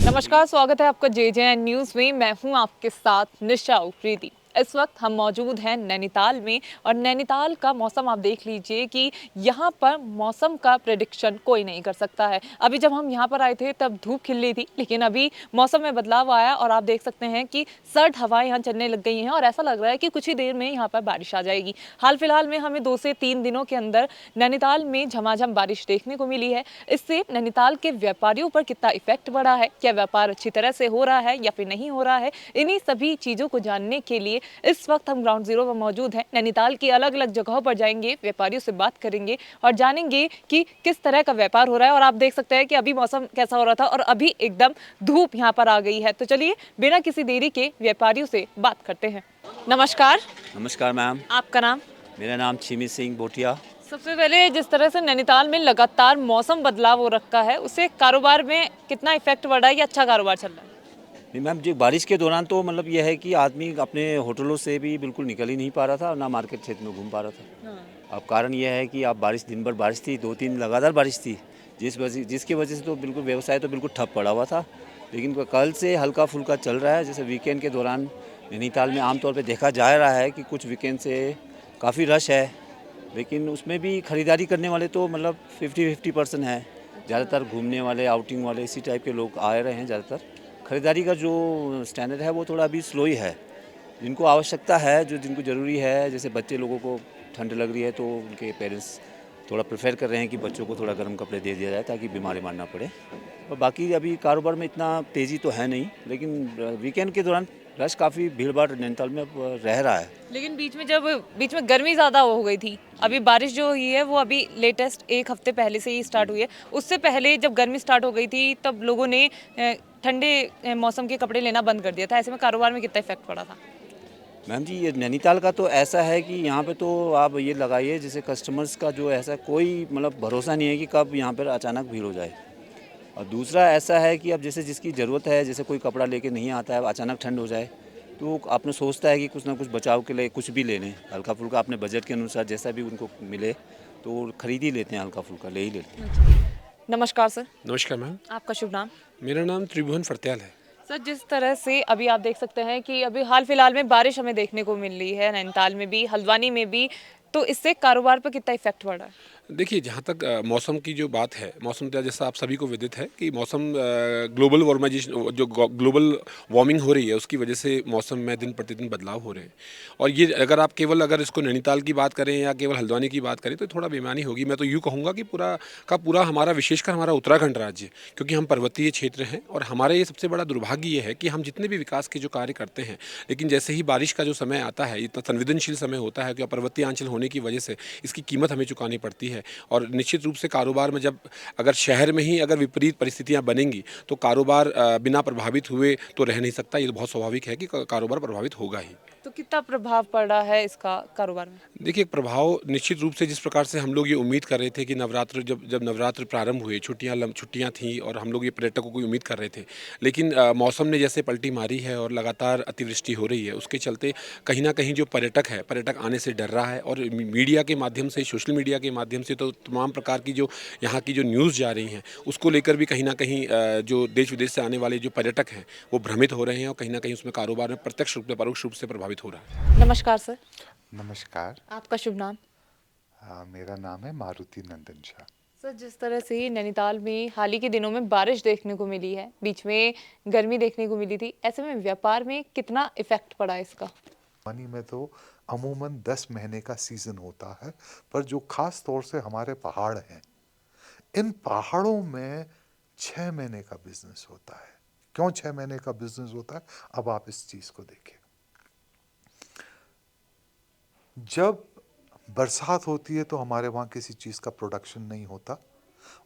नमस्कार, स्वागत है आपका जे न्यूज़ में। मैं हूं आपके साथ निशा उप्रेती। इस वक्त हम मौजूद हैं नैनीताल में और नैनीताल का मौसम आप देख लीजिए कि यहाँ पर मौसम का प्रेडिक्शन कोई नहीं कर सकता है। अभी जब हम यहाँ पर आए थे तब धूप खिल रही थी, लेकिन अभी मौसम में बदलाव आया और आप देख सकते हैं कि सर्द हवाएं यहाँ चलने लग गई हैं और ऐसा लग रहा है कि कुछ ही देर में यहाँ पर बारिश आ जाएगी। हाल फिलहाल में हमें 2 से 3 दिनों के अंदर नैनीताल में झमाझम बारिश देखने को मिली है। इससे नैनीताल के व्यापारियों पर कितना इफेक्ट पड़ा है, क्या व्यापार अच्छी तरह से हो रहा है या फिर नहीं हो रहा है, इन्हीं सभी चीज़ों को जानने के लिए इस वक्त हम ग्राउंड जीरो पर मौजूद हैं। नैनीताल की अलग अलग जगहों पर जाएंगे, व्यापारियों से बात करेंगे और जानेंगे कि किस तरह का व्यापार हो रहा है। और आप देख सकते हैं कि अभी मौसम कैसा हो रहा था और अभी एकदम धूप यहाँ पर आ गई है। तो चलिए बिना किसी देरी के व्यापारियों से बात करते हैं। नमस्कार। नमस्कार मैम। आपका नाम? मेरा नाम छिमी सिंह बोटिया। सबसे पहले जिस तरह से नैनीताल में लगातार मौसम बदलाव हो रखा है, उससे कारोबार में कितना इफेक्ट पड़ रहा है या अच्छा कारोबार चल रहा है? नहीं मैम जी, बारिश के दौरान तो मतलब यह है कि आदमी अपने होटलों से भी बिल्कुल निकल ही नहीं पा रहा था और ना मार्केट क्षेत्र में घूम पा रहा था। अब कारण यह है कि अब बारिश, दिन भर बारिश थी, 2-3 लगातार बारिश थी, जिसकी वजह से तो बिल्कुल व्यवसाय तो बिल्कुल ठप पड़ा हुआ था। लेकिन कल से हल्का फुल्का चल रहा है। जैसे वीकेंड के दौरान नैनीताल में आमतौर पर देखा जा रहा है कि कुछ वीकेंड से काफ़ी रश है, लेकिन उसमें भी खरीदारी करने वाले तो मतलब 50-50% है। ज़्यादातर घूमने वाले, आउटिंग वाले, इसी टाइप के लोग आ रहे हैं ज़्यादातर। खरीदारी का जो स्टैंडर्ड है वो थोड़ा अभी स्लो ही है। जिनको आवश्यकता है, जिनको ज़रूरी है, जैसे बच्चे लोगों को ठंड लग रही है तो उनके पेरेंट्स थोड़ा प्रेफर कर रहे हैं कि बच्चों को थोड़ा गर्म कपड़े दे दिया जाए ताकि बीमारी मार ना पड़े। और बाकी अभी कारोबार में इतना तेज़ी तो है नहीं, लेकिन वीकेंड के दौरान रश काफ़ी भीड़-भाड़ नैनीताल में अब रह रहा है। लेकिन बीच में गर्मी ज़्यादा हो गई थी, अभी बारिश जो हुई है वो अभी लेटेस्ट 1 हफ्ते पहले से ही स्टार्ट हुई है। उससे पहले जब गर्मी स्टार्ट हो गई थी तब लोगों ने ठंडे मौसम के कपड़े लेना बंद कर दिया था। ऐसे में कारोबार में कितना इफेक्ट पड़ा था? मैम जी, ये नैनीताल का तो ऐसा है कि यहाँ पे तो आप ये लगाइए, जैसे कस्टमर्स का जो ऐसा कोई मतलब भरोसा नहीं है कि कब यहाँ पर अचानक भीड़ हो जाए। और दूसरा ऐसा है कि अब जैसे जिसकी ज़रूरत है, जैसे कोई कपड़ा लेके नहीं आता है, अचानक ठंड हो जाए तो आपने सोचता है कि कुछ ना कुछ बचाव के लिए कुछ भी ले लें, हल्का फुल्का अपने बजट के अनुसार जैसा भी उनको मिले तो खरीद ही लेते हैं, हल्का फुल्का ले ही लेते हैं। नमस्कार सर। नमस्कार मैम। आपका शुभ नाम? मेरा नाम त्रिभुवन फरत्याल है। सर, जिस तरह से अभी आप देख सकते हैं कि अभी हाल फिलहाल में बारिश हमें देखने को मिल रही है नैनीताल में भी, हल्द्वानी में भी, तो इससे कारोबार पर कितना इफेक्ट पड़ रहा है? देखिए, जहाँ तक मौसम की जो बात है, मौसम का जैसा आप सभी को विदित है कि मौसम ग्लोबल वार्माइजेशन जो ग्लोबल वार्मिंग हो रही है, उसकी वजह से मौसम में दिन प्रतिदिन बदलाव हो रहे हैं। और ये अगर इसको नैनीताल की बात करें या केवल हल्द्वानी की बात करें तो थोड़ा बेईमानी होगी। मैं तो यूँ कहूँगा कि पूरा हमारा, विशेषकर हमारा उत्तराखंड राज्य, क्योंकि हम पर्वतीय क्षेत्र हैं और हमारे ये सबसे बड़ा दुर्भाग्य ये है कि हम जितने भी विकास के जो कार्य करते हैं, लेकिन जैसे ही बारिश का जो समय आता है, इतना संवेदनशील समय होता है कि पर्वतीय अंचल होने की वजह से इसकी कीमत हमें चुकानी पड़ती है। और निश्चित रूप से कारोबार में जब अगर शहर में ही अगर विपरीत परिस्थितियां बनेंगी तो कारोबार बिना प्रभावित हुए तो रह नहीं सकता। ये तो बहुत स्वाभाविक है कि कारोबार प्रभावित होगा ही। तो कितना प्रभाव पड़ रहा है इसका कारोबार में? देखिए, प्रभाव निश्चित रूप से जिस प्रकार से हम लोग ये उम्मीद कर रहे थे कि नवरात्र जब नवरात्र प्रारंभ हुए, छुट्टियां थीं और हम लोग ये पर्यटकों की उम्मीद कर रहे थे, लेकिन मौसम ने जैसे पलटी मारी है और लगातार अतिवृष्टि हो रही है, उसके चलते कहीं ना कहीं जो पर्यटक आने से डर रहा है। और मीडिया के माध्यम से, सोशल मीडिया के माध्यम से तो तमाम प्रकार की जो यहाँ की जो न्यूज़ जा रही हैं, उसको लेकर भी कहीं ना कहीं जो देश विदेश से आने वाले जो पर्यटक हैं वो भ्रमित हो रहे हैं और कहीं ना कहीं उसमें कारोबार में प्रत्यक्ष रूप से परोक्ष रूप से प्रभावित हो रहा है। नमस्कार सर। नमस्कार। आपका शुभ नाम? मेरा नाम है मारुति नंदन शाह। सर, जिस तरह से नैनीताल में हाल ही के दिनों में बारिश देखने को मिली है, बीच में गर्मी देखने को मिली थी, ऐसे में व्यापार में कितना इफेक्ट पड़ा है इसका? पानी में तो अमूमन 10 महीने का सीजन होता है, पर जो खास तौर से हमारे पहाड़ हैं, इन पहाड़ों में 6 महीने का बिजनेस होता है। क्यों 6 महीने का बिजनेस होता है? अब आप इस चीज को देखिए। जब बरसात होती है तो हमारे वहाँ किसी चीज़ का प्रोडक्शन नहीं होता,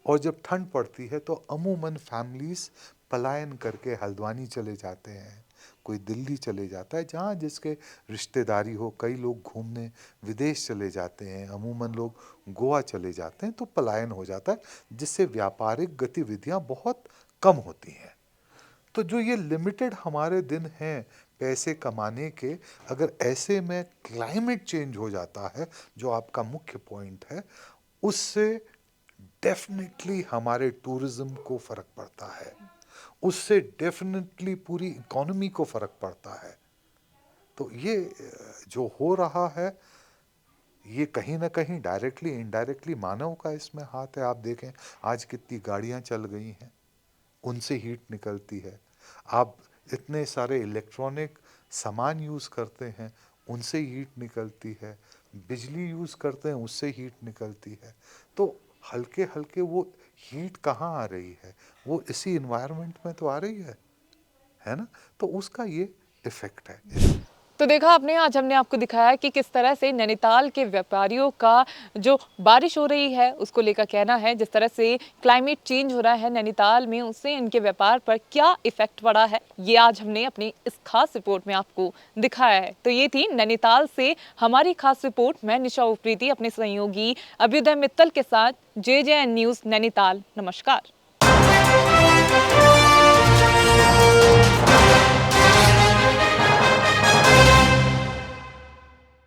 और जब ठंड पड़ती है तो अमूमन फैमिलीज पलायन करके हल्द्वानी चले जाते हैं, कोई दिल्ली चले जाता है, जहाँ जिसके रिश्तेदारी हो। कई लोग घूमने विदेश चले जाते हैं, अमूमन लोग गोवा चले जाते हैं, तो पलायन हो जाता है, जिससे व्यापारिक गतिविधियाँ बहुत कम होती हैं। तो जो ये लिमिटेड हमारे दिन हैं पैसे कमाने के, अगर ऐसे में क्लाइमेट चेंज हो जाता है, जो आपका मुख्य पॉइंट है, उससे डेफिनेटली हमारे टूरिज्म को फर्क पड़ता है। उससे डेफिनेटली पूरी इकोनॉमी को फ़र्क पड़ता है। तो ये जो हो रहा है, ये कहीं ना कहीं डायरेक्टली इनडायरेक्टली मानव का इसमें हाथ है। आप देखें आज कितनी गाड़ियां चल गई हैं, उनसे हीट निकलती है। आप इतने सारे इलेक्ट्रॉनिक सामान यूज़ करते हैं, उनसे हीट निकलती है। बिजली यूज़ करते हैं, उससे हीट निकलती है। तो हल्के हल्के वो हीट कहाँ आ रही है? वो इसी इन्वायरमेंट में तो आ रही है ना? तो उसका ये इफ़ेक्ट है। तो देखा आपने, आज हमने आपको दिखाया कि किस तरह से नैनीताल के व्यापारियों का जो बारिश हो रही है उसको लेकर कहना है, जिस तरह से क्लाइमेट चेंज हो रहा है नैनीताल में, उससे इनके व्यापार पर क्या इफेक्ट पड़ा है, ये आज हमने अपनी इस खास रिपोर्ट में आपको दिखाया है। तो ये थी नैनीताल से हमारी खास रिपोर्ट। मैं निशा उप्रेती अपने सहयोगी अभ्युदय मित्तल के साथ, JJN न्यूज़ नैनीताल। नमस्कार।